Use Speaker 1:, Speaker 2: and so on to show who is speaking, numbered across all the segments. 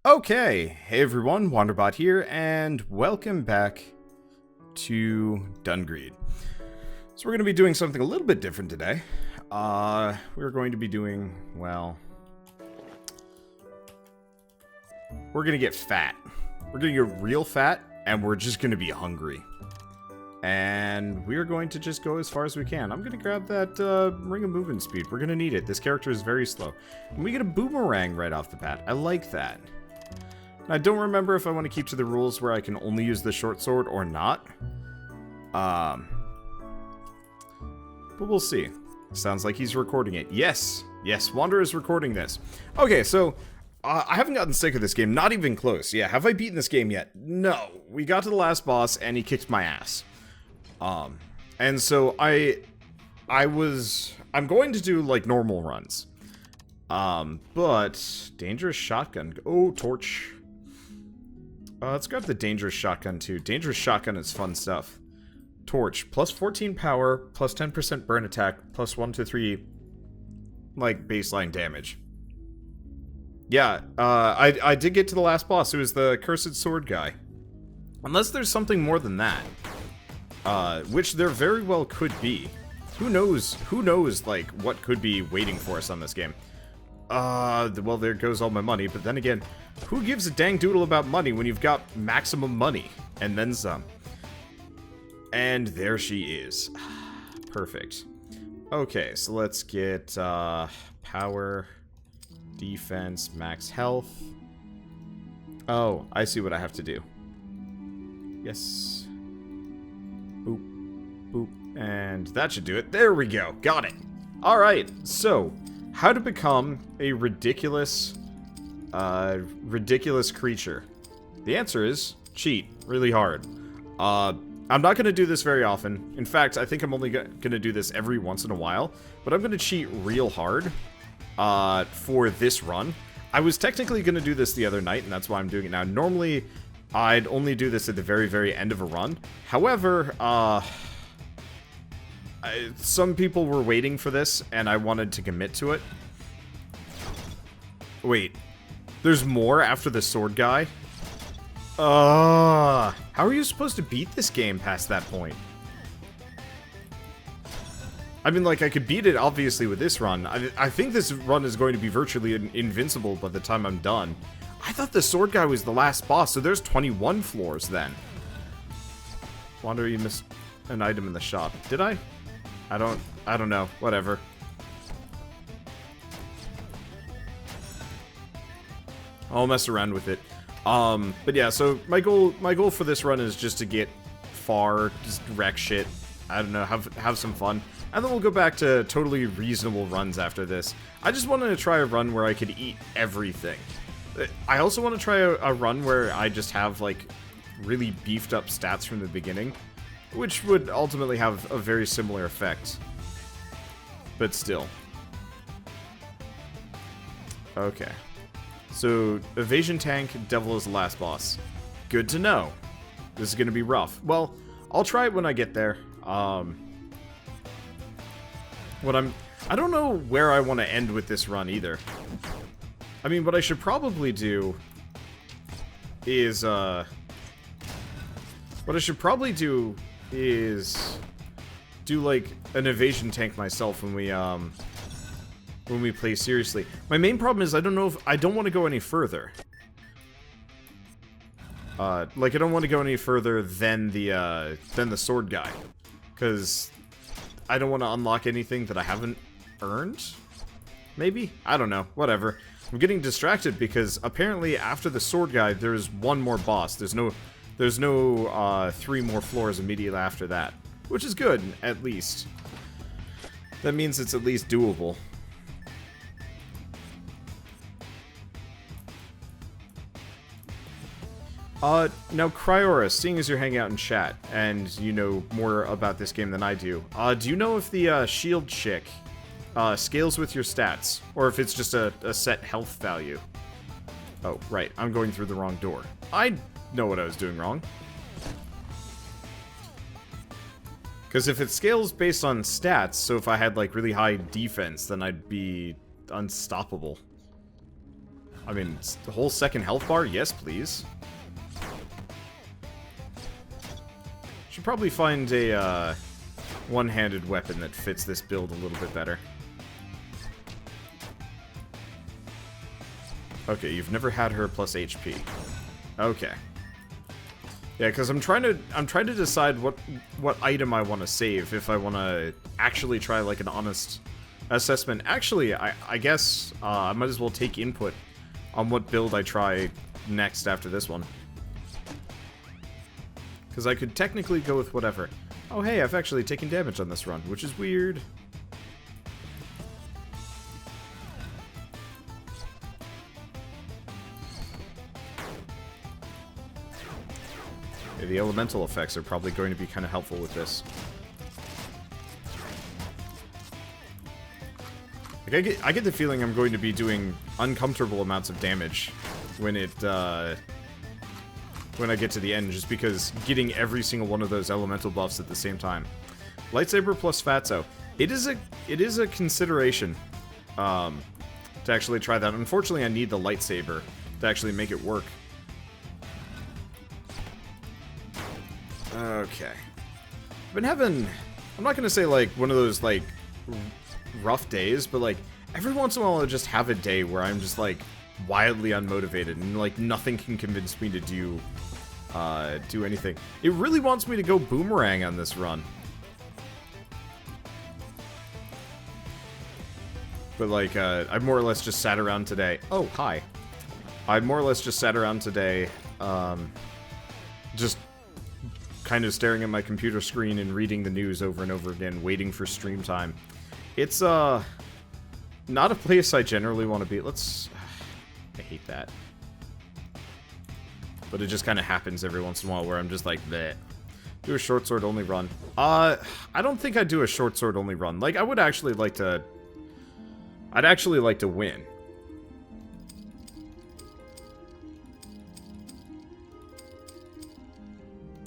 Speaker 1: Okay, hey everyone, Wanderbot here, and welcome back to Dungreed. So we're going to be doing something a little bit different today. We're going to be doing, well, we're going to get fat. We're going to get real fat, and we're just going to be hungry. And we're going to just go as far as we can. I'm going to grab that ring of movement speed. We're going to need it. This character is very slow. And we get a boomerang right off the bat. I like that. I don't remember if I want to keep to the rules where I can only use the short sword or not. But we'll see. Sounds like he's recording it. Yes! Yes, Wander is recording this. Okay, so, I haven't gotten sick of this game. Not even close. Yeah, have I beaten this game yet? No. We got to the last boss, and he kicked my ass. And so I'm going to do, like, normal runs. But, dangerous shotgun. Oh, torch. Let's grab the dangerous shotgun too. Dangerous shotgun is fun stuff. Torch, plus 14 power, plus 10% burn attack, plus 1 to 3, like, baseline damage. Yeah, I did get to the last boss. It was the cursed sword guy. Unless there's something more than that. Which there very well could be. Who knows, like, what could be waiting for us on this game. Well, there goes all my money, but then again, who gives a dang doodle about money when you've got maximum money? And then some. And there she is. Perfect. Okay, so let's get, power, defense, max health. Oh, I see what I have to do. Yes. Boop, boop, and that should do it. There we go. Got it. Alright, so how to become a ridiculous creature. The answer is cheat really hard. I'm not going to do this very often. In fact, I think I'm only going to do this every once in a while. But I'm going to cheat real hard for this run. I was technically going to do this the other night, and that's why I'm doing it now. Normally, I'd only do this at the very, very end of a run. However, some people were waiting for this, and I wanted to commit to it. Wait. There's more after the sword guy? How are you supposed to beat this game past that point? I mean, like, I could beat it, obviously, with this run. I think this run is going to be virtually invincible by the time I'm done. I thought the sword guy was the last boss, so there's 21 floors then. Wander, you missed an item in the shop. Did I? I don't know. Whatever. I'll mess around with it. But yeah, so my goal for this run is just to get far, just wreck shit. I don't know, have some fun. And then we'll go back to totally reasonable runs after this. I just wanted to try a run where I could eat everything. I also want to try a run where I just have, like, really beefed up stats from the beginning, which would ultimately have a very similar effect. But still. Okay. So, evasion tank, devil is the last boss. Good to know. This is gonna be rough. Well, I'll try it when I get there. I don't know where I want to end with this run either. I mean, what I should probably do is, do, like, an evasion tank myself when we play seriously. My main problem is I don't want to go any further. Like, I don't want to go any further than the sword guy. Because I don't want to unlock anything that I haven't earned? Maybe? I don't know. Whatever. I'm getting distracted because apparently after the sword guy, there's one more boss. There's no 3 more floors immediately after that. Which is good, at least. That means it's at least doable. Now, Cryora, seeing as you're hanging out in chat, and you know more about this game than I do, do you know if the, shield chick, scales with your stats? Or if it's just a set health value? Oh, right, I'm going through the wrong door. I know what I was doing wrong. Because if it scales based on stats, so if I had, like, really high defense, then I'd be unstoppable. I mean, the whole second health bar? Yes, please. Should probably find a one-handed weapon that fits this build a little bit better. Okay, you've never had her plus HP. Okay. Yeah, because I'm trying to decide what item I want to save if I want to actually try like an honest assessment. Actually, I guess I might as well take input on what build I try next after this one. Because I could technically go with whatever. Oh hey, I've actually taken damage on this run, which is weird. Yeah, the elemental effects are probably going to be kind of helpful with this. Like I get the feeling I'm going to be doing uncomfortable amounts of damage when when I get to the end, just because getting every single one of those elemental buffs at the same time. Lightsaber plus Fatso. It is a consideration to actually try that. Unfortunately, I need the lightsaber to actually make it work. Okay. I've been having, I'm not gonna say like one of those like rough days, but like every once in a while I just have a day where I'm just like wildly unmotivated and like nothing can convince me to do anything. It really wants me to go boomerang on this run. But like I more or less just sat around today. Oh, hi. I more or less just sat around today just kind of staring at my computer screen and reading the news over and over again, waiting for stream time. It's not a place I generally want to be. I hate that. But it just kind of happens every once in a while where I'm just like, bleh. Do a short sword only run. I don't think I'd do a short sword only run. Like, I would actually like to... I'd actually like to win.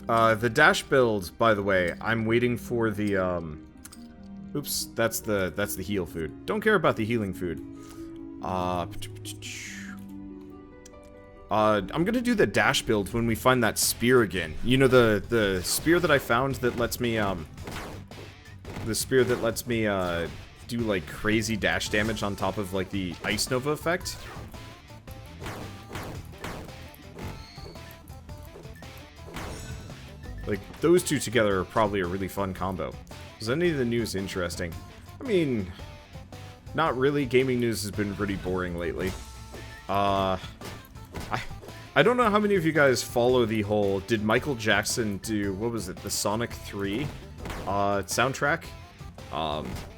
Speaker 1: The dash build, by the way, I'm waiting for the, oops, that's the heal food. Don't care about the healing food. I'm gonna do the dash build when we find that spear again. You know, the spear that I found that lets me, do, like, crazy dash damage on top of, like, the Ice Nova effect? Like, those two together are probably a really fun combo. Is any of the news interesting? I mean, not really. Gaming news has been pretty boring lately. I don't know how many of you guys follow the whole, did Michael Jackson do, what was it, the Sonic 3 soundtrack?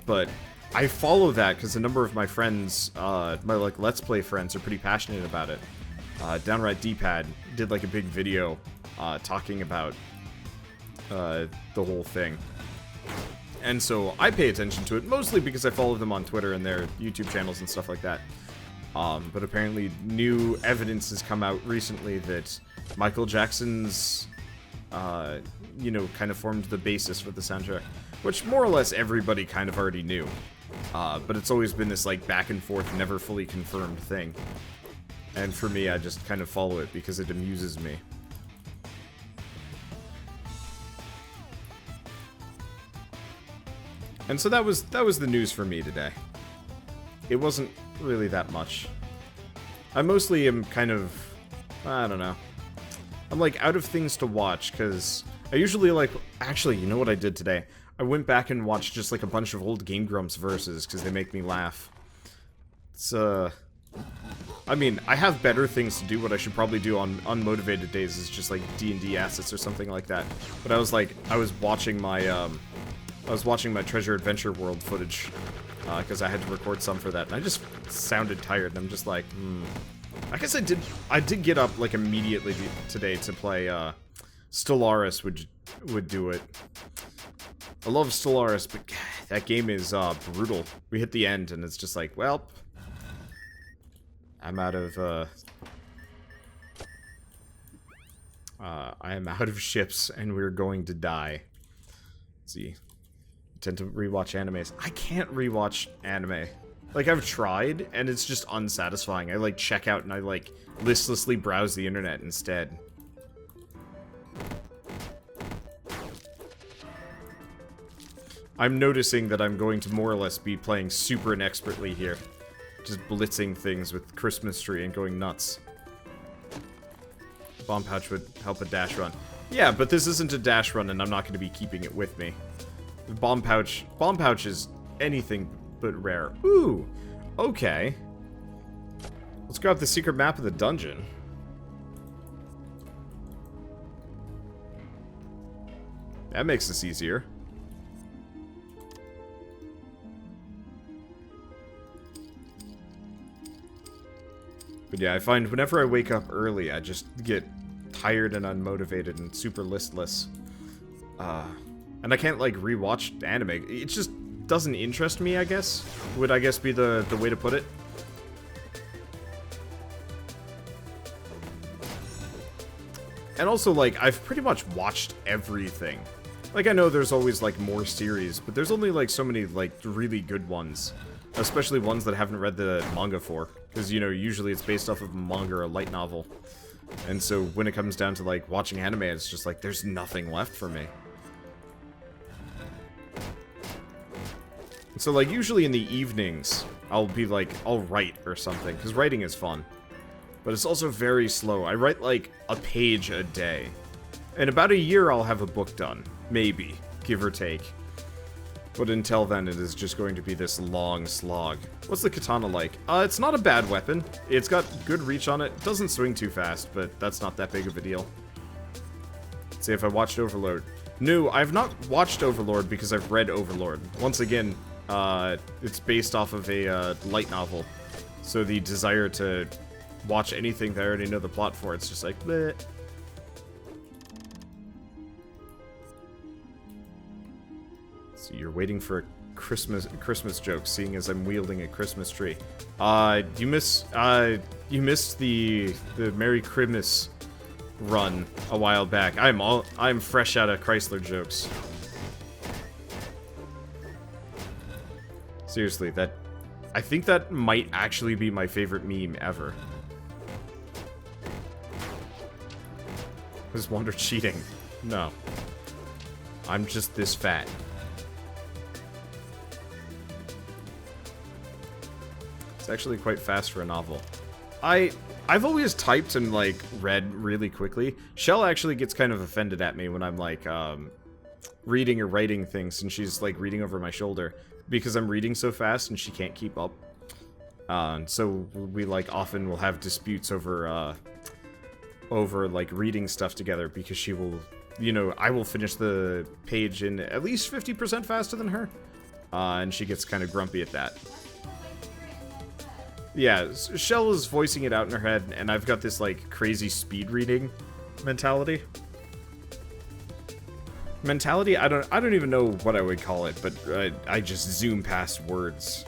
Speaker 1: But I follow that because a number of my friends, my, like, Let's Play friends are pretty passionate about it. Downright D-Pad did, like, a big video talking about the whole thing. And so I pay attention to it, mostly because I follow them on Twitter and their YouTube channels and stuff like that. But apparently new evidence has come out recently that Michael Jackson's, you know, kind of formed the basis for the soundtrack, which more or less everybody kind of already knew. But it's always been this, like, back and forth, never fully confirmed thing. And for me, I just kind of follow it because it amuses me. And so that was the news for me today. It wasn't really that much. I mostly am kind of, I don't know. I'm like out of things to watch because I usually like, actually, you know what I did today? I went back and watched just like a bunch of old Game Grumps verses because they make me laugh. It's I mean, I have better things to do. What I should probably do on unmotivated days is just like D&D assets or something like that. But I was watching my Treasure Adventure World footage, because I had to record some for that, and I just sounded tired, and I'm just like, I guess I did get up, like, immediately today to play, Stellaris would do it. I love Stellaris, but God, that game is, brutal. We hit the end, and it's just like, well, I'm out of, I am out of ships, and we're going to die. Let's see. I tend to rewatch animes. I can't rewatch anime. Like, I've tried, and it's just unsatisfying. I, like, check out and I, like, listlessly browse the internet instead. I'm noticing that I'm going to more or less be playing super inexpertly here. Just blitzing things with Christmas tree and going nuts. Bomb pouch would help a dash run. Yeah, but this isn't a dash run, and I'm not going to be keeping it with me. Bomb pouch is anything but rare. Ooh, okay. Let's grab the secret map of the dungeon. That makes this easier. But yeah, I find whenever I wake up early, I just get tired and unmotivated and super listless. And I can't, like, rewatch anime. It just doesn't interest me, I guess. Would, I guess, be the way to put it. And also, like, I've pretty much watched everything. Like, I know there's always, like, more series, but there's only, like, so many, like, really good ones. Especially ones that I haven't read the manga for. Because, you know, usually it's based off of a manga or a light novel. And so when it comes down to, like, watching anime, it's just like, there's nothing left for me. So, like, usually in the evenings, I'll be like, I'll write or something. Because writing is fun. But it's also very slow. I write, like, a page a day. In about a year, I'll have a book done. Maybe. Give or take. But until then, it is just going to be this long slog. What's the katana like? It's not a bad weapon. It's got good reach on it. It doesn't swing too fast, but that's not that big of a deal. Let's see if I watched Overlord. No, I've not watched Overlord because I've read Overlord. Once again, it's based off of a light novel. So the desire to watch anything that I already know the plot for, it's just like, bleh. So you're waiting for a Christmas joke, seeing as I'm wielding a Christmas tree. You missed the Merry Christmas run a while back. I'm fresh out of Chrysler jokes. Seriously, I think that might actually be my favorite meme ever. Was Wander cheating? No. I'm just this fat. It's actually quite fast for a novel. I've always typed and, like, read really quickly. Shell actually gets kind of offended at me when I'm, like, reading or writing things, and she's, like, reading over my shoulder. Because I'm reading so fast and she can't keep up. So we, like, often will have disputes over, like, reading stuff together, because she will, you know, I will finish the page in at least 50% faster than her. And she gets kind of grumpy at that. Yeah, Shell is voicing it out in her head, and I've got this, like, crazy speed reading mentality. I don't even know what I would call it, but I just zoom past words.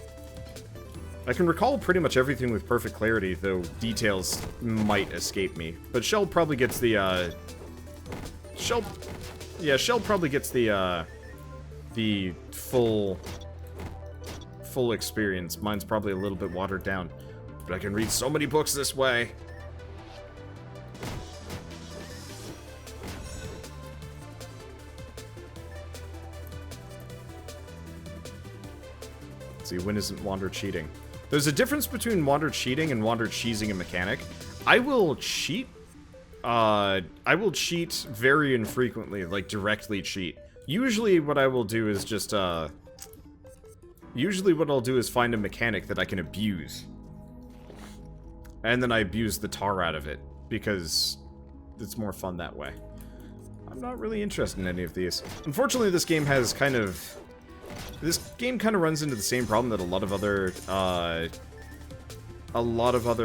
Speaker 1: I can recall pretty much everything with perfect clarity, though details might escape me. But Shell probably gets the, Shell probably gets the full experience. Mine's probably a little bit watered down. But I can read so many books this way. Let's see, when isn't Wander cheating? There's a difference between Wander cheating and Wander cheesing a mechanic. I will cheat. I will cheat very infrequently, like directly cheat. Usually what I will do is just, usually what I'll do is find a mechanic that I can abuse. And then I abuse the tar out of it, because it's more fun that way. I'm not really interested in any of these. Unfortunately, this game has kind of... This game kind of runs into the same problem that a lot of other,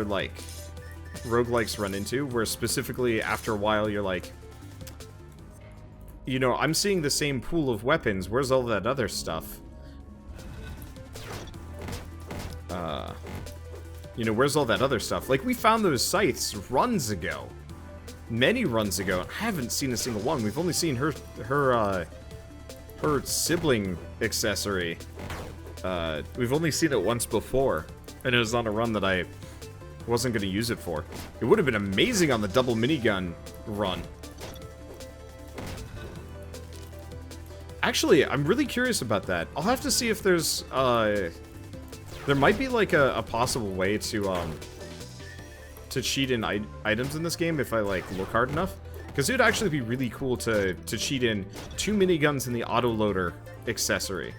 Speaker 1: like, roguelikes run into, where specifically after a while you're like, you know, I'm seeing the same pool of weapons, where's all that other stuff? You know, where's all that other stuff? Like, we found those scythes runs ago. Many runs ago. I haven't seen a single one. We've only seen her sibling accessory. We've only seen it once before, and it was on a run that I wasn't going to use it for. It would have been amazing on the double minigun run. Actually, I'm really curious about that. I'll have to see if there's, there might be, like, a possible way to cheat in items in this game if I, like, look hard enough. Because it would actually be really cool to cheat in 2 miniguns in the autoloader accessory.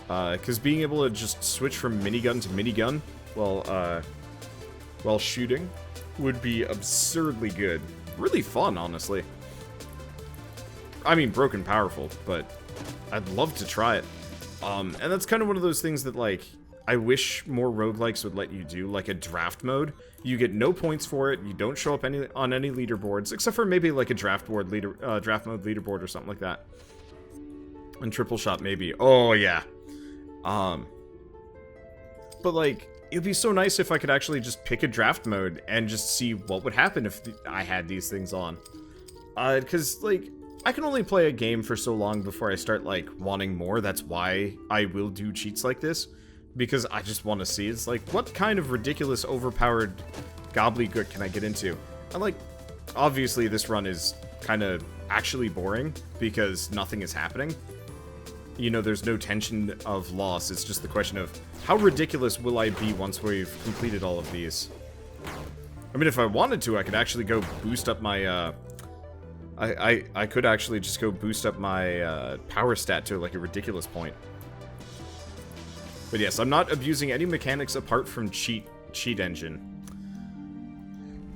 Speaker 1: Because being able to just switch from minigun to minigun while shooting would be absurdly good. Really fun, honestly. I mean, broken powerful, but I'd love to try it. And that's kind of one of those things that, like, I wish more roguelikes would let you do, like a draft mode. You get no points for it, you don't show up on any leaderboards, except for maybe like a draft mode leaderboard or something like that. And triple shot maybe. Oh yeah. But like, it'd be so nice if I could actually just pick a draft mode and just see what would happen if I had these things on. Because like, I can only play a game for so long before I start like wanting more. That's why I will do cheats like this. Because I just want to see, it's like, what kind of ridiculous, overpowered gobbledygook can I get into? And like, obviously this run is kind of actually boring, because nothing is happening. You know, there's no tension of loss, it's just the question of, how ridiculous will I be once we've completed all of these? I mean, if I wanted to, I could actually go boost up my, I could actually just go boost up my, power stat to, like, a ridiculous point. But yes, I'm not abusing any mechanics apart from cheat engine.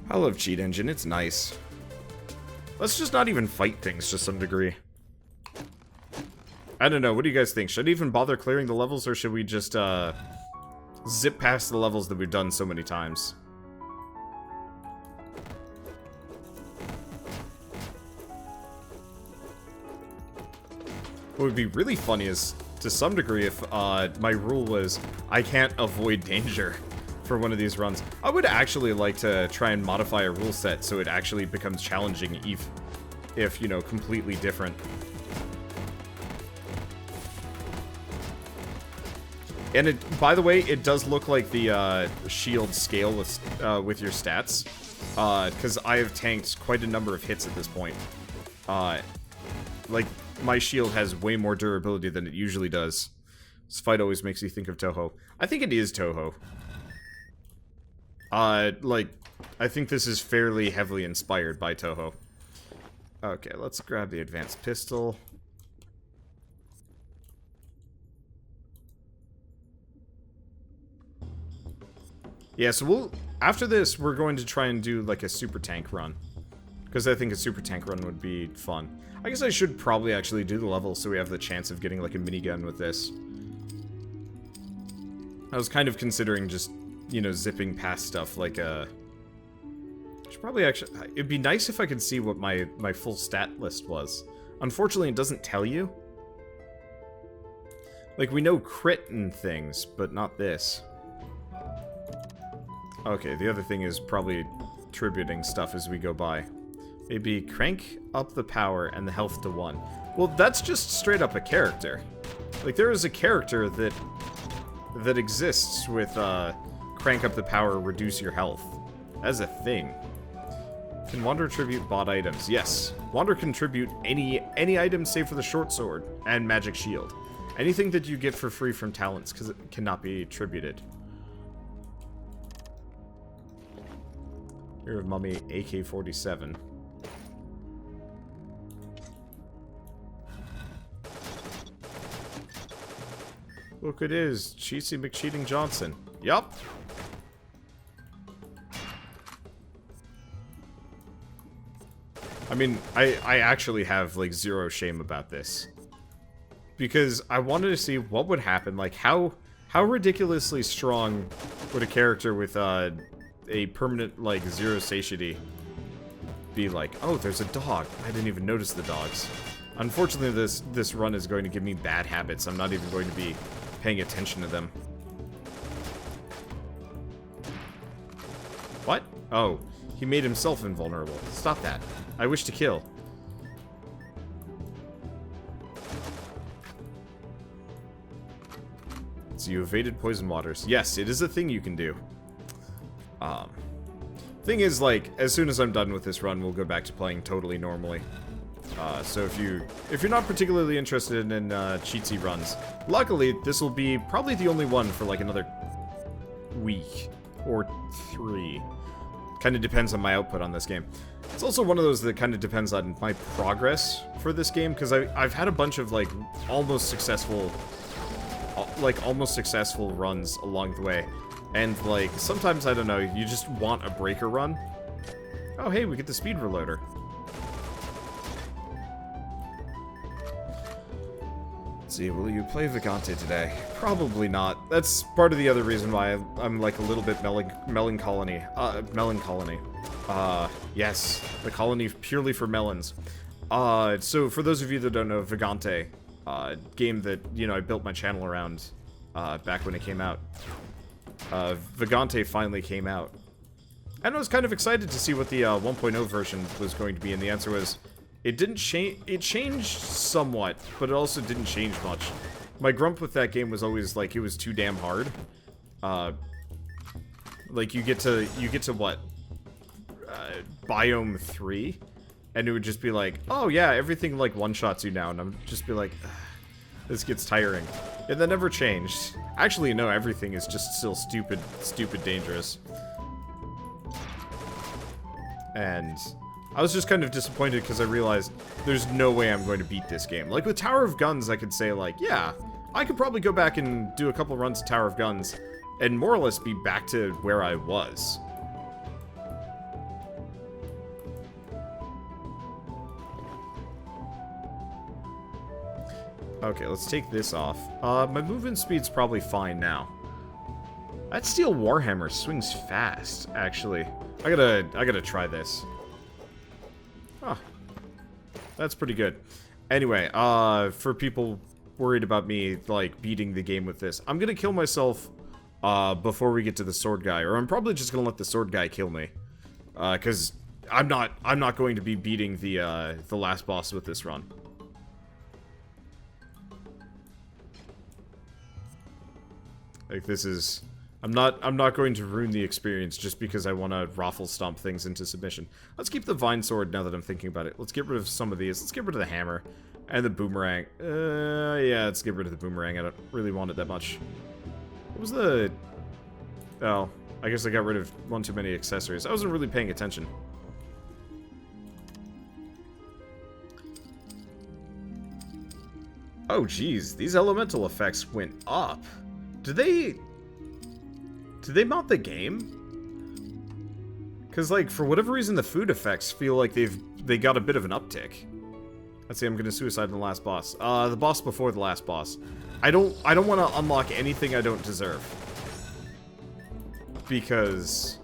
Speaker 1: I love cheat engine, it's nice. Let's just not even fight things to some degree. I don't know, what do you guys think? Should I even bother clearing the levels, or should we just zip past the levels that we've done so many times? What would be really funny is, to some degree, if my rule was I can't avoid danger for one of these runs. I would actually like to try and modify a rule set so it actually becomes challenging if you know, completely different. And it, by the way, it does look like the shield scale with your stats, because I have tanked quite a number of hits at this point. Like, my shield has way more durability than it usually does. This fight always makes me think of Toho. I think it is Toho. Like, I think this is fairly heavily inspired by Toho. Okay, let's grab the advanced pistol. Yeah, so after this, we're going to try and do, like, a super tank run. Because I think a super tank run would be fun. I guess I should probably actually do the level so we have the chance of getting, like, a minigun with this. I was kind of considering just, you know, zipping past stuff like should probably actually... It'd be nice if I could see what my full stat list was. Unfortunately, it doesn't tell you. Like, we know crit and things, but not this. Okay, the other thing is probably tributing stuff as we go by. Maybe crank up the power and the health to 1. Well, that's just straight up a character. Like, there is a character that exists with crank up the power, reduce your health. As a thing. Can Wander tribute bot items? Yes. Wander can tribute any item save for the short sword and magic shield. Anything that you get for free from talents because it cannot be tributed. Here of Mummy AK-47. Look, it is Cheatsy McCheating Johnson. Yup. I mean, I actually have, like, zero shame about this. Because I wanted to see what would happen. Like, how ridiculously strong would a character with, a permanent, like, zero satiety be like? Oh, there's a dog. I didn't even notice the dogs. Unfortunately, this run is going to give me bad habits. I'm not even going to be paying attention to them. What? Oh, he made himself invulnerable. Stop that. I wish to kill. So you evaded poison waters. Yes, it is a thing you can do. Thing is, like, as soon as I'm done with this run, we'll go back to playing totally normally. So if you're not particularly interested in cheatsy runs, luckily this will be probably the only one for like another week or 3. Kind of depends on my output on this game. It's also one of those that kind of depends on my progress for this game, because I've had a bunch of like almost successful runs along the way, and like sometimes, I don't know, you just want a breaker run. Oh hey, we get the speed reloader. Let's see, will you play Vagante today? Probably not. That's part of the other reason why I'm like a little bit melancholy. Yes, the colony purely for melons. So for those of you that don't know, Vagante, game that, you know, I built my channel around, back when it came out. Vagante finally came out. And I was kind of excited to see what the 1.0 version was going to be, and the answer was, it didn't change. It changed somewhat, but it also didn't change much. My grump with that game was always like it was too damn hard. Like you get to what? Biome 3, and it would just be like, oh yeah, everything like one-shots you now, and I'm just be like, this gets tiring. And that never changed. Actually, no, everything is just still stupid dangerous. And I was just kind of disappointed because I realized there's no way I'm going to beat this game. Like with Tower of Guns, I could say like, yeah, I could probably go back and do a couple runs of Tower of Guns and more or less be back to where I was. Okay, let's take this off. My movement speed's probably fine now. That steel warhammer swings fast, actually. I gotta try this. Huh. That's pretty good. Anyway, for people worried about me, like, beating the game with this, I'm gonna kill myself, before we get to the sword guy, or I'm probably just gonna let the sword guy kill me. Cause I'm not going to be beating the last boss with this run. Like, this is... I'm not going to ruin the experience just because I want to raffle stomp things into submission. Let's keep the vine sword now that I'm thinking about it. Let's get rid of some of these. Let's get rid of the hammer. And the boomerang. Yeah, let's get rid of the boomerang. I don't really want it that much. What was the... Oh, I guess I got rid of one too many accessories. I wasn't really paying attention. Oh, geez. These elemental effects went up. Did they mount the game? Because, like, for whatever reason, the food effects feel like they got a bit of an uptick. Let's see, I'm gonna suicide the last boss. The boss before the last boss. I don't want to unlock anything I don't deserve. Because...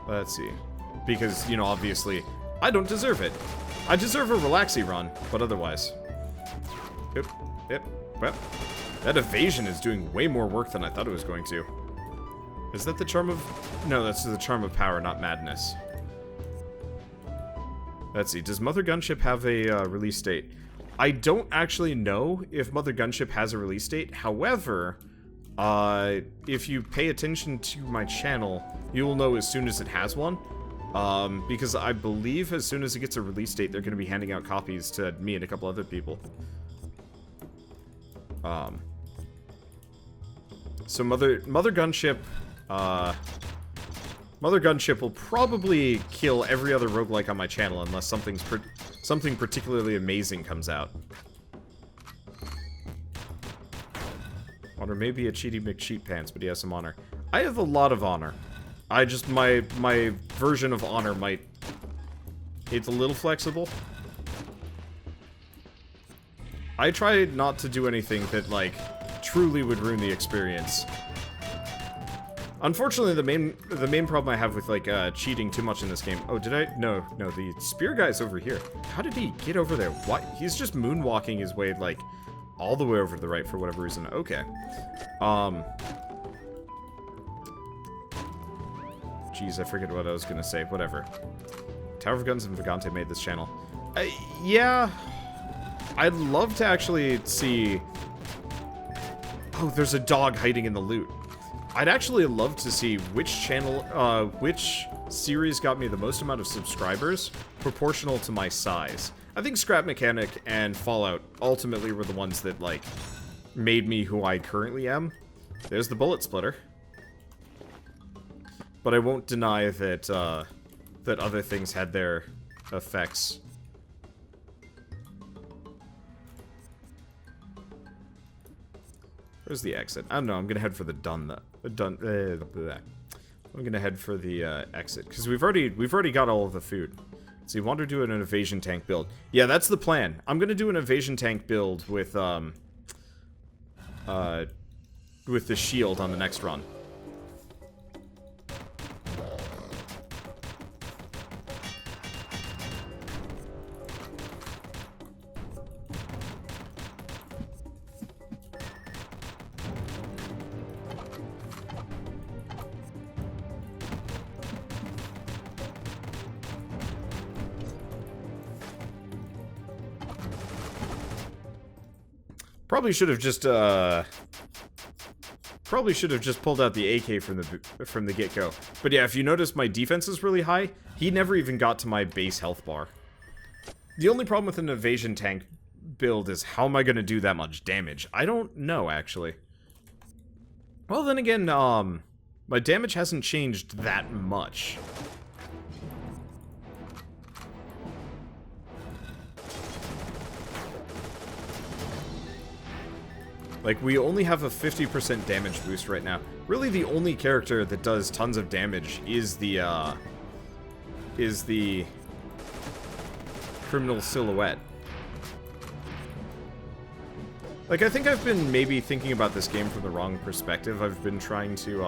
Speaker 1: Let's see. Because, you know, obviously, I don't deserve it. I deserve a relaxy run, but otherwise. Yep. Well, that evasion is doing way more work than I thought it was going to. Is that the charm of... No, that's the charm of power, not madness. Let's see, does Mother Gunship have a release date? I don't actually know if Mother Gunship has a release date. However, if you pay attention to my channel, you will know as soon as it has one. Because I believe as soon as it gets a release date, they're going to be handing out copies to me and a couple other people. So Mother Gunship, Mother Gunship will probably kill every other roguelike on my channel unless something particularly amazing comes out. Honor may be a cheaty McCheat Pants, but he has some honor. I have a lot of honor. I just, my version of honor might... It's a little flexible. I try not to do anything that, like, truly would ruin the experience. Unfortunately, the main problem I have with, like, cheating too much in this game... Oh, did I? No, the spear guy's over here. How did he get over there? Why? He's just moonwalking his way, like, all the way over to the right for whatever reason. Okay. Jeez, I forget what I was gonna say. Whatever. Tower of Guns and Vagante made this channel. Yeah. I'd love to actually see... Oh, there's a dog hiding in the loot. I'd actually love to see which channel, which series got me the most amount of subscribers proportional to my size. I think Scrap Mechanic and Fallout ultimately were the ones that, like, made me who I currently am. There's the bullet splitter. But I won't deny that, that other things had their effects. Where's the exit? I don't know, I'm gonna head for the I'm gonna head for the, exit. Because we've already got all of the food. So you want to do an evasion tank build. Yeah, that's the plan. I'm gonna do an evasion tank build with the shield on the next run. Probably should have just pulled out the AK from the get-go. But yeah, if you notice my defense is really high, he never even got to my base health bar. The only problem with an evasion tank build is how am I going to do that much damage? I don't know, actually. Well, then again, my damage hasn't changed that much. Like, we only have a 50% damage boost right now. Really, the only character that does tons of damage is the criminal silhouette. Like, I think I've been maybe thinking about this game from the wrong perspective. I've been trying to,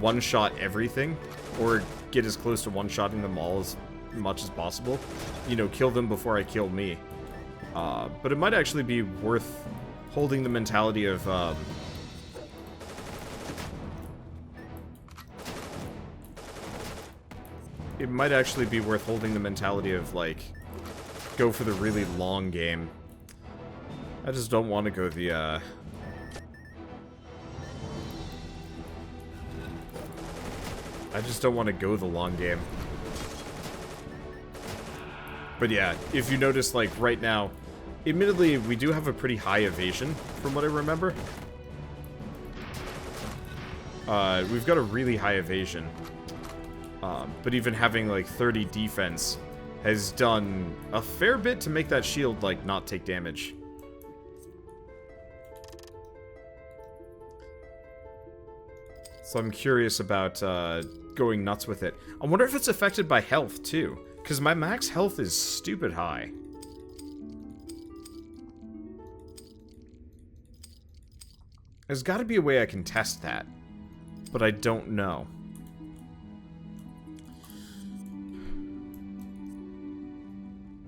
Speaker 1: one-shot everything, or get as close to one-shotting them all as much as possible. You know, kill them before I kill me. But it might actually be worth holding the mentality of, it might actually be worth holding the mentality of, like, go for the really long game. I just don't want to go the, I just don't want to go the long game. But yeah, if you notice, like, right now, admittedly, we do have a pretty high evasion, from what I remember. We've got a really high evasion. But even having, like, 30 defense has done a fair bit to make that shield, like, not take damage. So I'm curious about, going nuts with it. I wonder if it's affected by health, too. Because my max health is stupid high. There's got to be a way I can test that, but I don't know.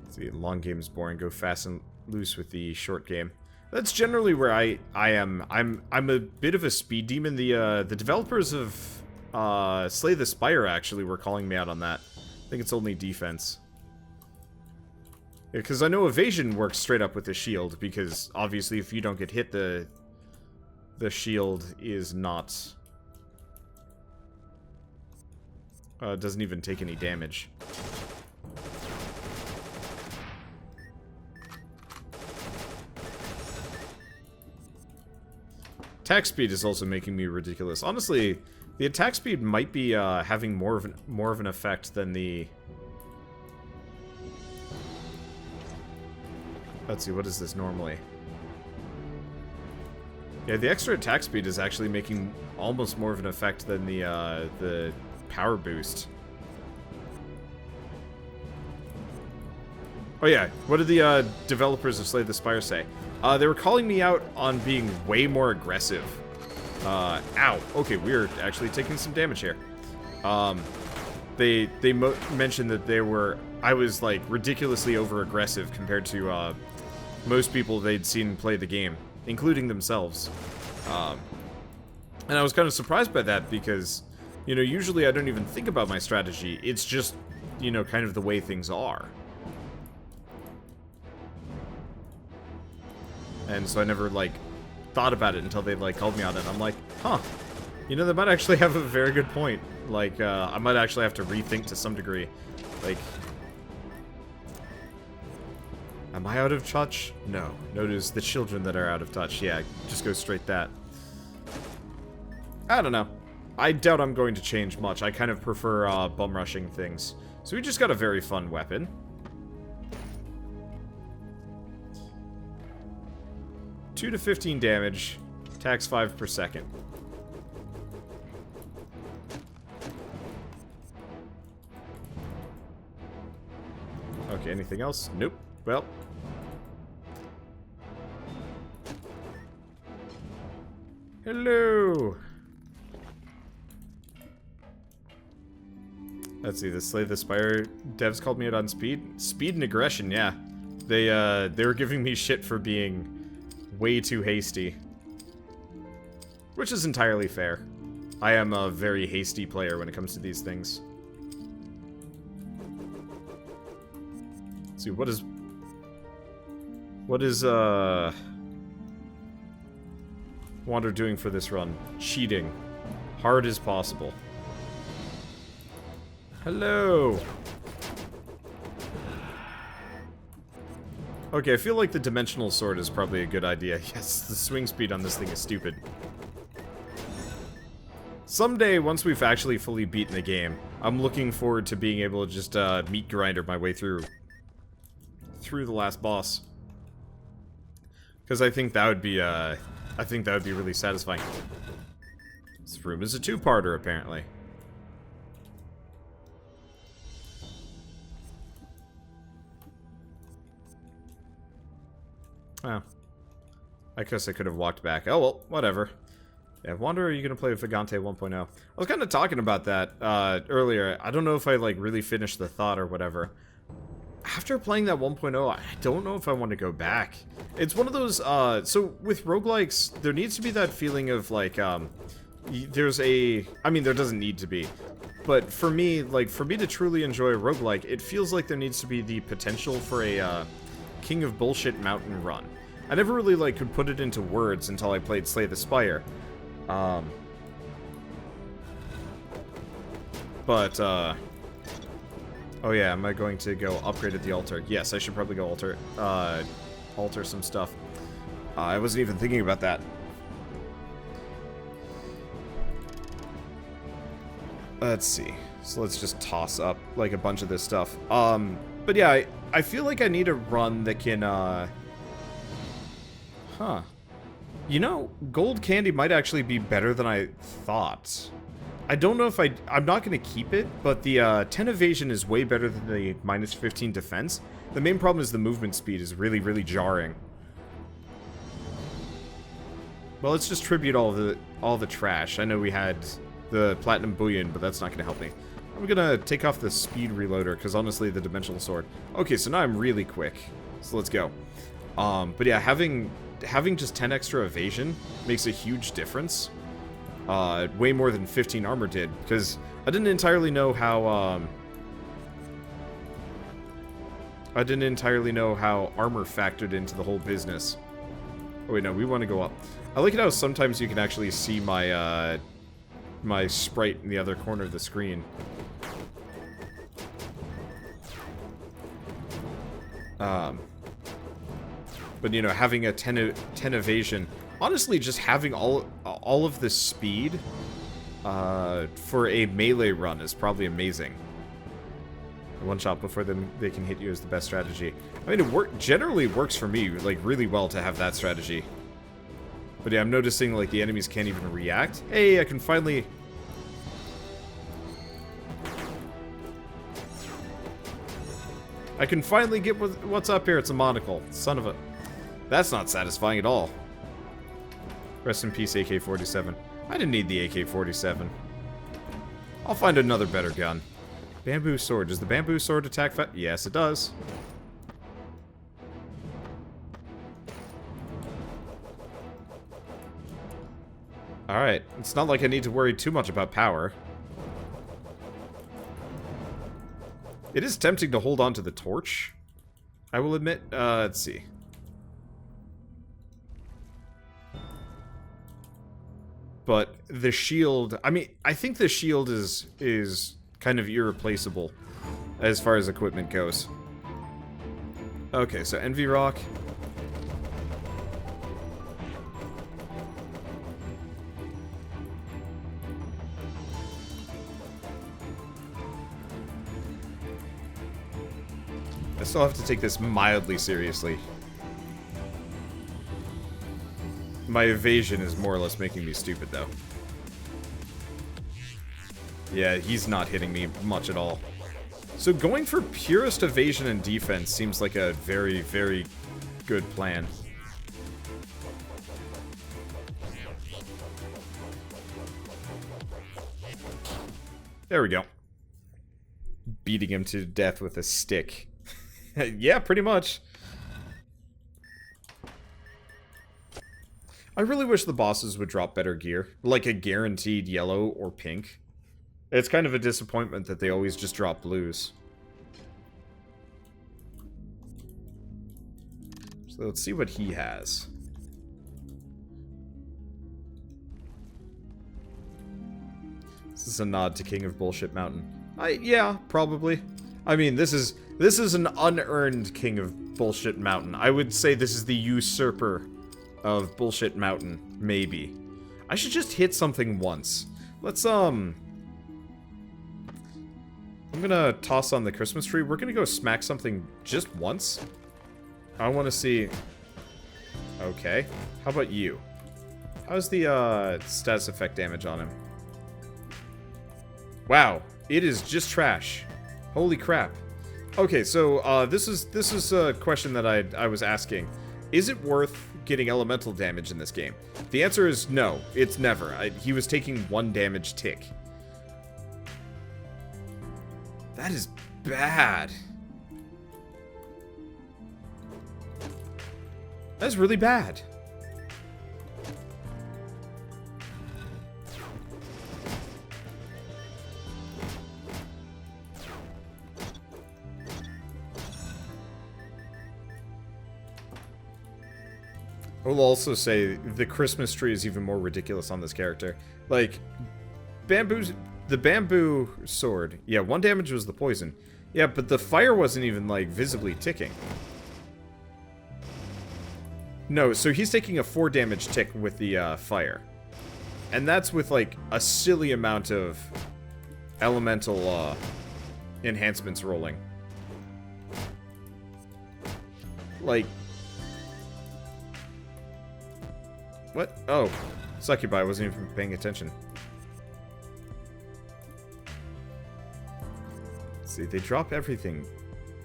Speaker 1: Let's see, long game is boring. Go fast and loose with the short game. That's generally where I am. I'm a bit of a speed demon. The developers of Slay the Spire actually were calling me out on that. I think it's only defense. Because I know evasion works straight up with the shield, because obviously if you don't get hit, the shield is not... doesn't even take any damage. Attack speed is also making me ridiculous. Honestly, the attack speed might be having more of an effect than the... Let's see, what is this normally? Yeah, the extra attack speed is actually making almost more of an effect than the power boost. Oh yeah, what did the developers of Slay the Spire say? They were calling me out on being way more aggressive. Ow. Okay, we're actually taking some damage here. They mentioned that I was, like, ridiculously over-aggressive compared to, most people they'd seen play the game, including themselves. And I was kind of surprised by that because, you know, usually I don't even think about my strategy. It's just, you know, kind of the way things are. And so I never, like, thought about it until they, like, called me on it. And I'm like, huh. You know, they might actually have a very good point. Like, I might actually have to rethink to some degree. Like, am I out of touch? No. Notice the children that are out of touch. Yeah, just go straight that. I don't know. I doubt I'm going to change much. I kind of prefer bum rushing things. So we just got a very fun weapon. $2 to 15 damage. Attacks 5 per second. Okay, anything else? Nope. Well. Hello! Let's see, the Slay the Spire devs called me out on speed. Speed and aggression, yeah. They were giving me shit for being way too hasty. Which is entirely fair. I am a very hasty player when it comes to these things. Let's see, what is Wander doing for this run? Cheating. Hard as possible. Hello! Okay, I feel like the dimensional sword is probably a good idea. Yes, the swing speed on this thing is stupid. Someday, once we've actually fully beaten the game, I'm looking forward to being able to just meat grinder my way through the last boss. Because I think that would be really satisfying. This room is a two-parter, apparently. Oh. I guess I could have walked back. Oh, well, whatever. Yeah, Wander, are you going to play with Vagante 1.0? I was kind of talking about that earlier. I don't know if I, like, really finished the thought or whatever. After playing that 1.0, I don't know if I want to go back. It's one of those, so with roguelikes, there needs to be that feeling of, like, there's a, I mean, there doesn't need to be. But for me, like, for me to truly enjoy a roguelike, it feels like there needs to be the potential for a, King of Bullshit mountain run. I never really, like, could put it into words until I played Slay the Spire. Oh yeah, am I going to go upgrade at the altar? Yes, I should probably go alter some stuff. I wasn't even thinking about that. Let's see. So let's just toss up, like, a bunch of this stuff. But yeah, I feel like I need a run that can, huh. You know, gold candy might actually be better than I thought. I don't know if I'm not going to keep it, but the 10 evasion is way better than the minus 15 defense. The main problem is the movement speed is really, really jarring. Well, let's just tribute all the trash. I know we had the platinum bullion, but that's not going to help me. I'm going to take off the speed reloader, because honestly, the dimensional sword. Okay, so now I'm really quick. So let's go. But yeah, having just 10 extra evasion makes a huge difference. Way more than 15 armor did, because I didn't entirely know how, armor factored into the whole business. Oh wait, no, we want to go up. I like it how sometimes you can actually see my, my sprite in the other corner of the screen. But, you know, having a 10 evasion... Honestly, just having all of this speed for a melee run is probably amazing. One shot before they can hit you is the best strategy. I mean, it generally works for me, like, really well to have that strategy. But yeah, I'm noticing, like, the enemies can't even react. Hey, I can finally... get what's up here. It's a monocle. Son of a... That's not satisfying at all. Rest in peace, AK-47. I didn't need the AK-47. I'll find another better gun. Bamboo sword. Does the bamboo sword attack fast? Yes, it does. Alright. It's not like I need to worry too much about power. It is tempting to hold on to the torch, I will admit. Let's see. But the shield... I mean, I think the shield is kind of irreplaceable as far as equipment goes. Okay, so Envy Rock. I still have to take this mildly seriously. My evasion is more or less making me stupid, though. Yeah, he's not hitting me much at all. So going for purest evasion and defense seems like a very, very good plan. There we go. Beating him to death with a stick. Yeah, pretty much. I really wish the bosses would drop better gear. Like a guaranteed yellow or pink. It's kind of a disappointment that they always just drop blues. So let's see what he has. This is a nod to King of Bullshit Mountain. Yeah, probably. I mean, this is an unearned King of Bullshit Mountain. I would say this is the usurper of Bullshit Mountain, maybe. I should just hit something once. Let's, I'm gonna toss on the Christmas tree. We're gonna go smack something just once. I want to see... Okay. How about you? How's the, status effect damage on him? Wow. It is just trash. Holy crap. Okay, so, this is a question that I was asking. Is it worth getting elemental damage in this game? The answer is no. It's never. He was taking 1 damage tick. That is bad. That's really bad. I will also say the Christmas tree is even more ridiculous on this character. Like, the bamboo sword. Yeah, 1 damage was the poison. Yeah, but the fire wasn't even, like, visibly ticking. No, so he's taking a 4 damage tick with the fire. And that's with, like, a silly amount of elemental enhancements rolling. Like... What? Oh. Succubi, I wasn't even paying attention. See, they drop everything.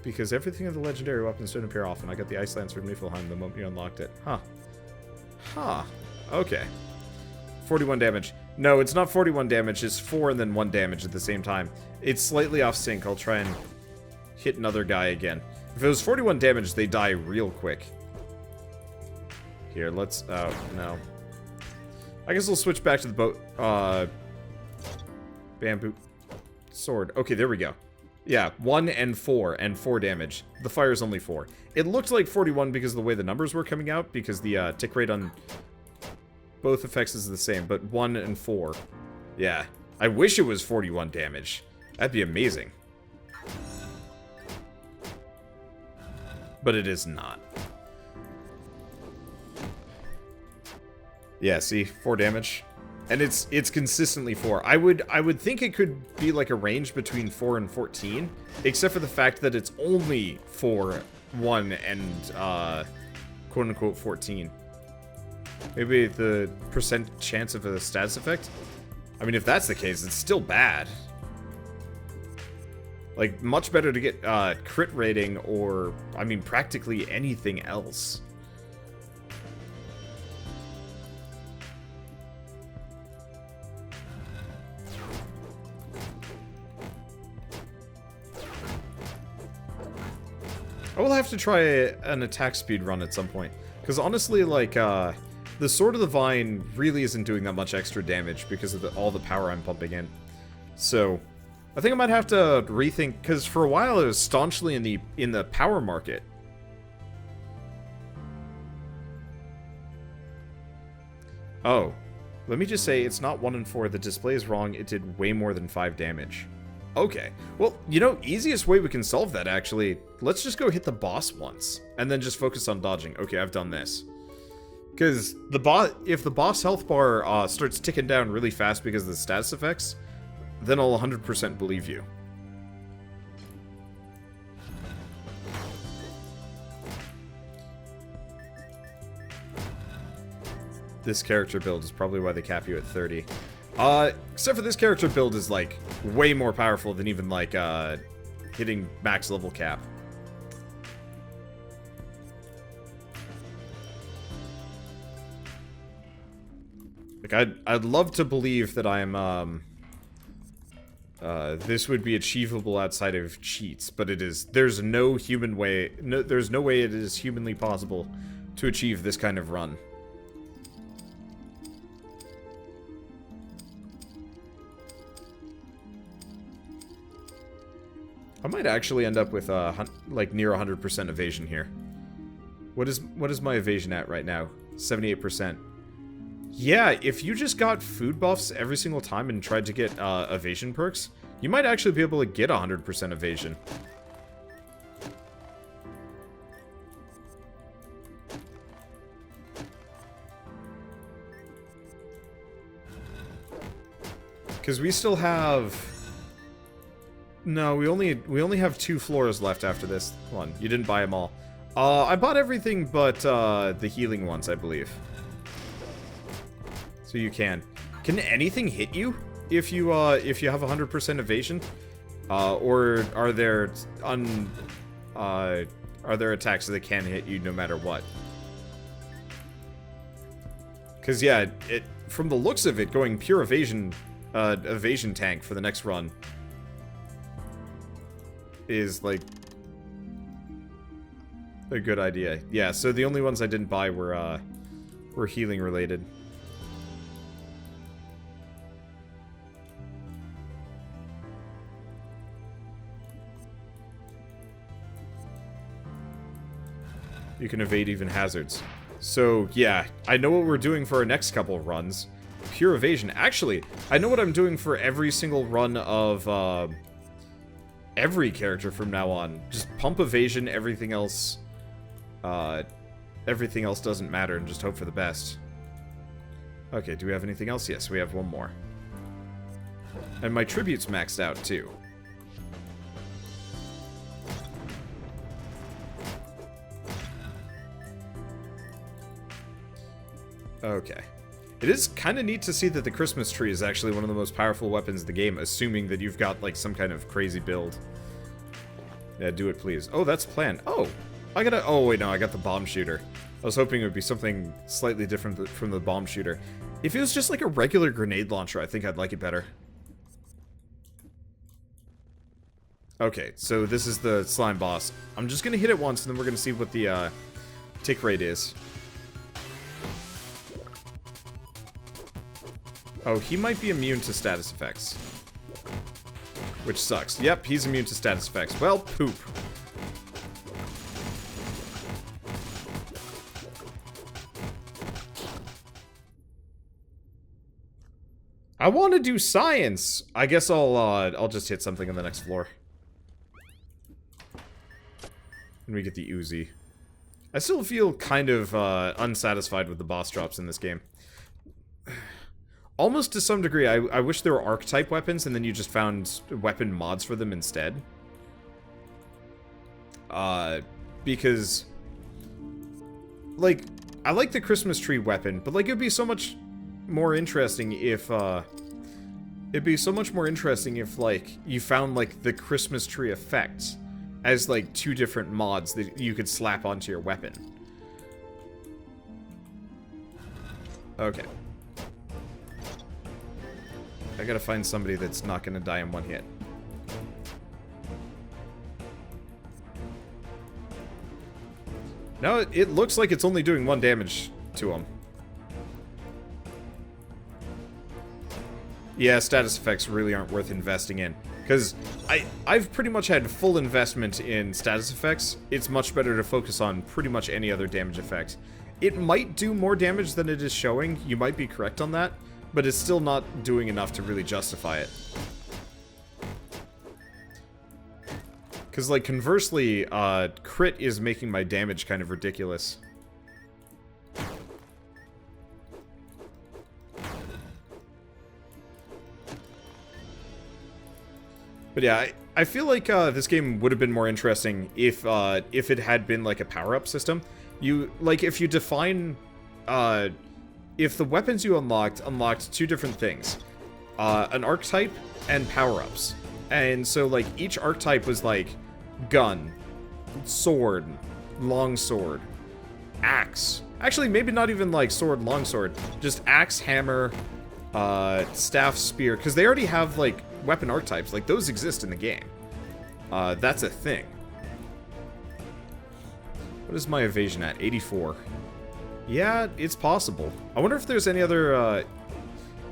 Speaker 1: Because everything of the legendary weapons didn't appear often. I got the Ice Lance from Niflheim the moment you unlocked it. Huh. Huh. Okay. 41 damage. No, it's not 41 damage. It's 4 and then 1 damage at the same time. It's slightly off sync. I'll try and hit another guy again. If it was 41 damage, they die real quick. Here, let's... Oh, no. I guess we'll switch back to the boat. Bamboo. Sword. Okay, there we go. Yeah, 1 and 4 damage. The fire's only 4. It looked like 41 because of the way the numbers were coming out, because the tick rate on both effects is the same, but 1 and 4. Yeah. I wish it was 41 damage. That'd be amazing. But it is not. Yeah, see? 4 damage. And it's consistently 4. I would think it could be like a range between 4 and 14, except for the fact that it's only 4, 1, and quote-unquote 14. Maybe the percent chance of a status effect? I mean, if that's the case, it's still bad. Like, much better to get crit rating or, I mean, practically anything else. I will have to try an attack speed run at some point. Because honestly, like, the Sword of the Vine really isn't doing that much extra damage because of all the power I'm pumping in. So, I think I might have to rethink, because for a while it was staunchly in the power market. Oh. Let me just say, it's not 1 in 4. The display is wrong. It did way more than 5 damage. Okay. Well, you know, easiest way we can solve that, actually, let's just go hit the boss once, and then just focus on dodging. Okay, I've done this. Because if the boss health bar starts ticking down really fast because of the status effects, then I'll 100% believe you. This character build is probably why they cap you at 30. Except for this character build is, like, way more powerful than even, like, hitting max level cap. Like, I'd love to believe that I'm, this would be achievable outside of cheats, but it is, there's no human way, there's no way it is humanly possible to achieve this kind of run. I might actually end up with, like, near 100% evasion here. What is my evasion at right now? 78%. Yeah, if you just got food buffs every single time and tried to get, evasion perks, you might actually be able to get 100% evasion. Because we still have... No, we only have 2 floors left after this one. You didn't buy them all. I bought everything but the healing ones, I believe. So you can. Can anything hit you if you have 100% evasion? Or are there attacks that can hit you no matter what? Because yeah, from the looks of it, going pure evasion tank for the next run is, like, a good idea. Yeah, so the only ones I didn't buy were healing related. You can evade even hazards. So, yeah, I know what we're doing for our next couple of runs. Pure evasion. Actually, I know what I'm doing for every single run of, every character from now on. Just pump evasion, everything else doesn't matter, and just hope for the best. Okay, do we have anything else? Yes, we have one more. And my tribute's maxed out, too. Okay. It is kind of neat to see that the Christmas tree is actually one of the most powerful weapons in the game, assuming that you've got, like, some kind of crazy build. Yeah, do it, please. Oh, that's planned. Oh, oh, wait, no, I got the bomb shooter. I was hoping it would be something slightly different from the bomb shooter. If it was just, like, a regular grenade launcher, I think I'd like it better. Okay, so this is the slime boss. I'm just gonna hit it once, and then we're gonna see what the, tick rate is. Oh, he might be immune to status effects. Which sucks. Yep, he's immune to status effects. Well, poop. I want to do science. I guess I'll just hit something on the next floor. And we get the Uzi. I still feel kind of unsatisfied with the boss drops in this game. Almost to some degree, I wish there were archetype weapons and then you just found weapon mods for them instead. Because, like, I like the Christmas tree weapon, but, like, it'd be so much more interesting if, like, you found, like, the Christmas tree effect as, like, 2 different mods that you could slap onto your weapon. Okay. I gotta find somebody that's not gonna die in one hit. Now it looks like it's only doing 1 damage to him. Yeah, status effects really aren't worth investing in. Because I've pretty much had full investment in status effects. It's much better to focus on pretty much any other damage effect. It might do more damage than it is showing. You might be correct on that. But it's still not doing enough to really justify it. Because, like, conversely, crit is making my damage kind of ridiculous. But yeah, I feel like this game would have been more interesting if it had been like a power-up system. If you define, if the weapons you unlocked two different things, an archetype and power-ups, and so like each archetype was like gun, sword, longsword, axe. Actually, maybe not even like sword, longsword, just axe, hammer, staff, spear, because they already have like weapon archetypes, like those exist in the game. That's a thing. What is my evasion at? 84. Yeah, it's possible. I wonder if there's any other,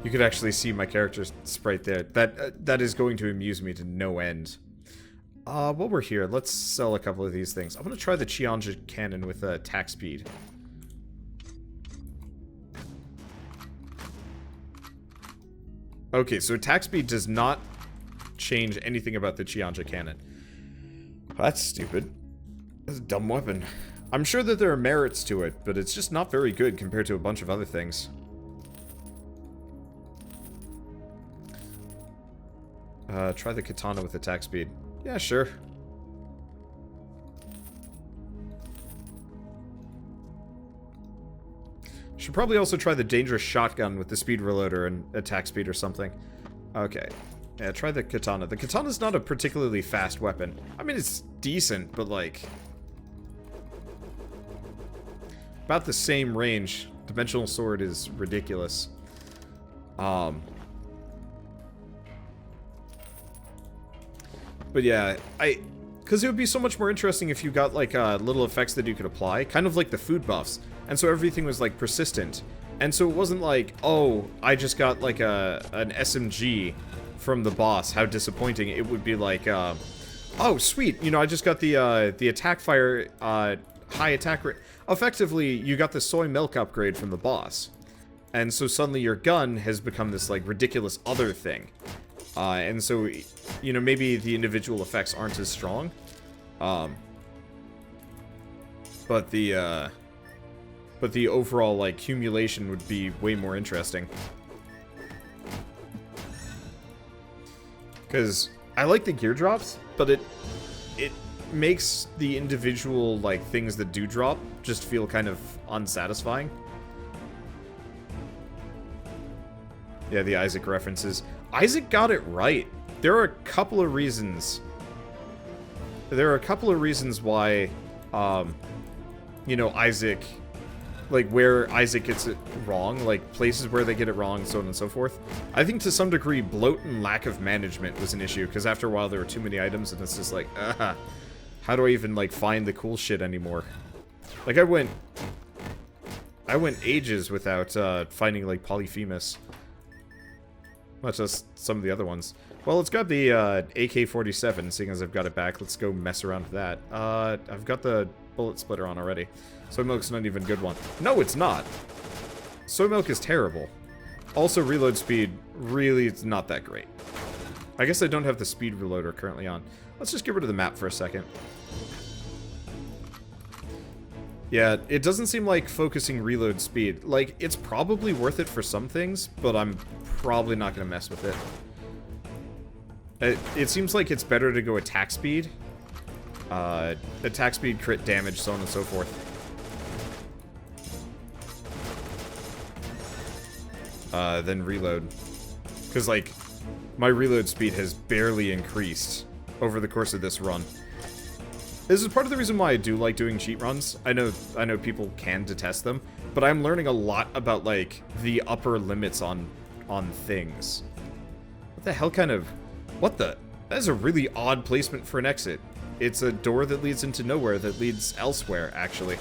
Speaker 1: you could actually see my character sprite there. That is going to amuse me to no end. While we're here, let's sell a couple of these things. I'm gonna try the Chianja cannon with attack speed. Okay, so attack speed does not change anything about the Chianja cannon. That's stupid. That's a dumb weapon. I'm sure that there are merits to it, but it's just not very good compared to a bunch of other things. Try the katana with attack speed. Yeah, sure. Should probably also try the dangerous shotgun with the speed reloader and attack speed or something. Okay. Yeah, try the katana. The katana's not a particularly fast weapon. I mean, it's decent, but like... about the same range. Dimensional sword is ridiculous. But yeah, because it would be so much more interesting if you got, like, little effects that you could apply. Kind of like the food buffs. And so everything was, like, persistent. And so it wasn't like, oh, I just got, like, an SMG from the boss. How disappointing. It would be like, oh, sweet. You know, I just got the attack fire, high attack rate. Effectively, you got the soy milk upgrade from the boss. And so suddenly your gun has become this, like, ridiculous other thing. And so, you know, maybe the individual effects aren't as strong. But the overall, like, accumulation would be way more interesting. Because I like the gear drops, but it makes the individual, like, things that do drop just feel kind of unsatisfying. Yeah, the Isaac references. Isaac got it right. There are a couple of reasons. There are a couple of reasons why, you know, Isaac, like, where Isaac gets it wrong, like, places where they get it wrong, so on and so forth. I think to some degree, bloat and lack of management was an issue, because after a while there were too many items, and it's just like, how do I even, like, find the cool shit anymore? Like, I went ages without, finding, like, Polyphemus. Much as some of the other ones. Well, it's got the AK-47, seeing as I've got it back. Let's go mess around with that. I've got the bullet splitter on already. Soy milk's not even a good one. No, it's not. Soy milk is terrible. Also, reload speed really is not that great. I guess I don't have the speed reloader currently on. Let's just get rid of the map for a second. Yeah, it doesn't seem like focusing reload speed. Like, it's probably worth it for some things, but I'm probably not going to mess with it. It seems like it's better to go attack speed. Attack speed, crit damage, so on and so forth. Than reload. Because, like, my reload speed has barely increased over the course of this run. This is part of the reason why I do like doing cheat runs. I know people can detest them, but I'm learning a lot about, like, the upper limits on things. What the hell kind of... what the... that is a really odd placement for an exit. It's a door that leads into nowhere that leads elsewhere, actually.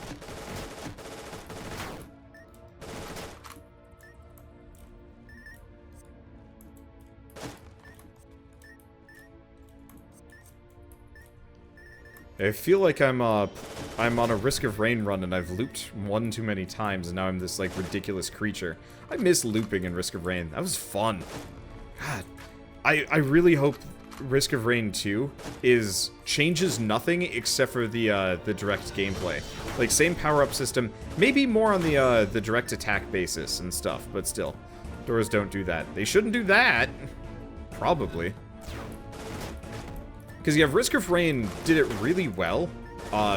Speaker 1: I feel like I'm on a Risk of Rain run and I've looped one too many times and now I'm this like ridiculous creature. I miss looping in Risk of Rain. That was fun. God, I really hope Risk of Rain 2 changes nothing except for the direct gameplay. Like same power-up system, maybe more on the direct attack basis and stuff, but still. Doors don't do that. They shouldn't do that. Probably. Because you have Risk of Rain did it really well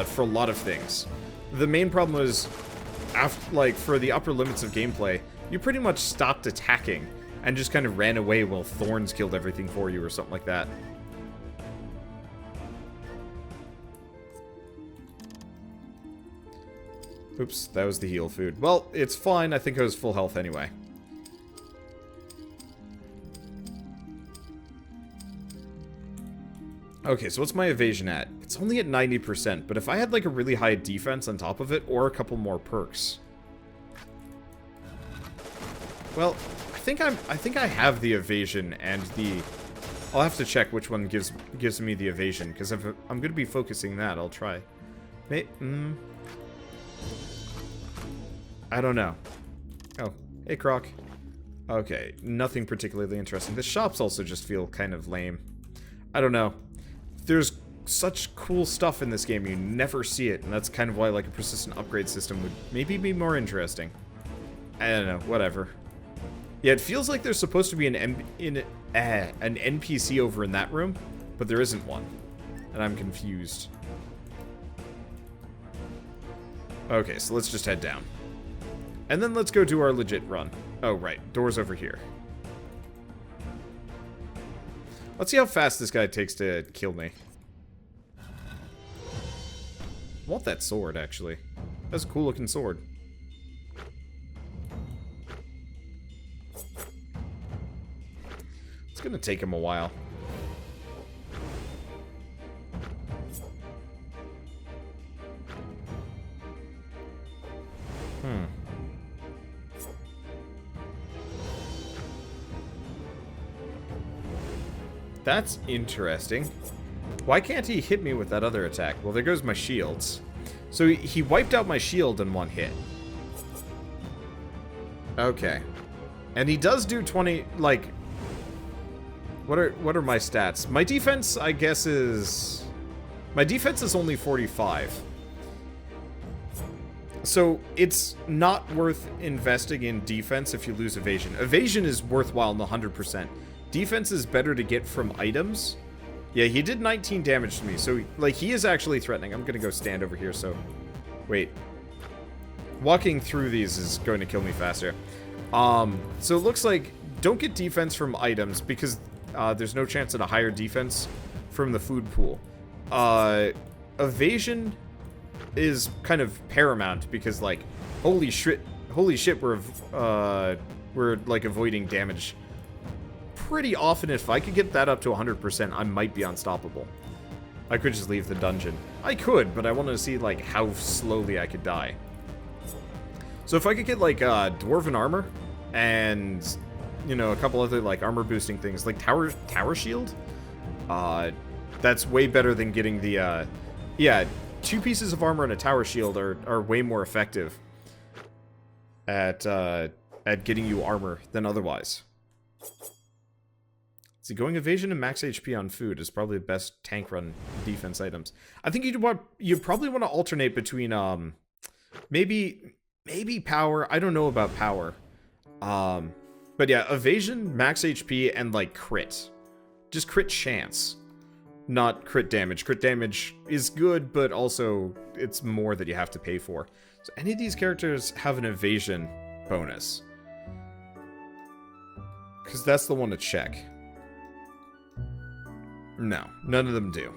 Speaker 1: for a lot of things. The main problem was, for the upper limits of gameplay, you pretty much stopped attacking and just kind of ran away while Thorns killed everything for you or something like that. Oops, that was the heal food. Well, it's fine. I think I was full health anyway. Okay, so what's my evasion at? It's only at 90%, but if I had like a really high defense on top of it, or a couple more perks. Well, I think I have the evasion and the... I'll have to check which one gives me the evasion, because if I'm going to be focusing that, I'll try. I don't know. Oh, hey Croc. Okay, nothing particularly interesting. The shops also just feel kind of lame. I don't know. There's such cool stuff in this game, you never see it, and that's kind of why like a persistent upgrade system would maybe be more interesting. I don't know, whatever. Yeah, it feels like there's supposed to be an NPC over in that room, but there isn't one, and I'm confused. Okay, so let's just head down. And then let's go do our legit run. Oh, right, door's over here. Let's see how fast this guy takes to kill me. I want that sword, actually. That's a cool looking sword. It's gonna take him a while. That's interesting. Why can't he hit me with that other attack? Well, there goes my shields. So he wiped out my shield in one hit. Okay. And he does do 20, like... What are my stats? My defense, I guess, is... My defense is only 45. So it's not worth investing in defense if you lose evasion. Evasion is worthwhile in the 100%. Defense is better to get from items. Yeah, he did 19 damage to me, so, like, he is actually threatening. I'm gonna go stand over here, so... Wait. Walking through these is going to kill me faster. So it looks like, don't get defense from items, because there's no chance at a higher defense from the food pool. Evasion is kind of paramount, because, like, holy shit, we're like, avoiding damage pretty often. If I could get that up to 100%, I might be unstoppable. I could just leave the dungeon. I could, but I wanted to see, like, how slowly I could die. So if I could get, like, Dwarven Armor, and, you know, a couple other, like, armor-boosting things, like Tower Shield, that's way better than getting the, yeah, 2 pieces of armor and a Tower Shield are way more effective at getting you armor than otherwise. See, going evasion and max HP on food is probably the best tank run defense items. I think you probably want to alternate between maybe power. I don't know about power. But yeah, evasion, max HP, and like crit. Just crit chance. Not crit damage. Crit damage is good, but also it's more that you have to pay for. So any of these characters have an evasion bonus? Because that's the one to check. No, none of them do.